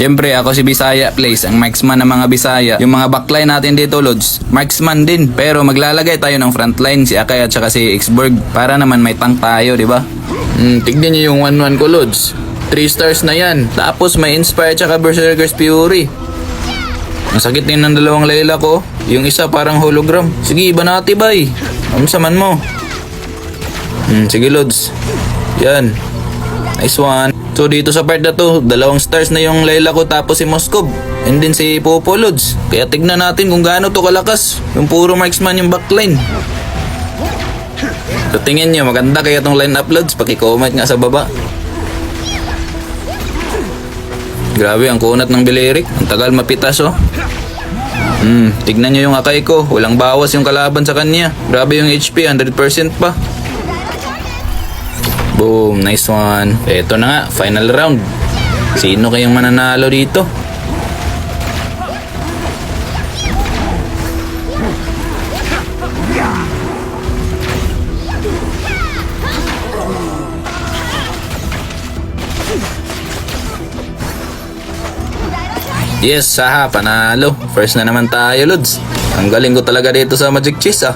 Siyempre ako si Bisaya Plays, ang marksman ng mga Bisaya. Yung mga backline natin dito, Lods, marksman din. Pero maglalagay tayo ng frontline, si Akay at saka si Xborg, para naman may tank tayo, di ba? Tignan niyo yung 1-1 ko, Lods. 3 stars na yan. Tapos may Inspire at saka Berserker's Fury. Masakit din ng dalawang Layla ko. Yung isa parang hologram. Sige, iba natin, bay. Saman mo. Sige, Lods. Yan. Nice one. So dito sa part na to, 2 stars na yung Layla ko tapos si Moskov. And then si Popo, Lods. Kaya tignan natin kung gaano to kalakas. Yung puro marksman yung backline. So tingin nyo, maganda kaya tong line up, Lods. Paki-comment nga sa baba. Grabe, ang kunat ng Bilirik. Ang tagal mapitas, oh. Tignan nyo yung Akay ko. Walang bawas yung kalaban sa kanya. Grabe yung HP, 100% pa. Boom, nice one. Eto na nga, final round. Sino kayang mananalo dito? Yes, saha, panalo. First na naman tayo, Lods. Ang galing ko talaga dito sa Magic Chess, ah.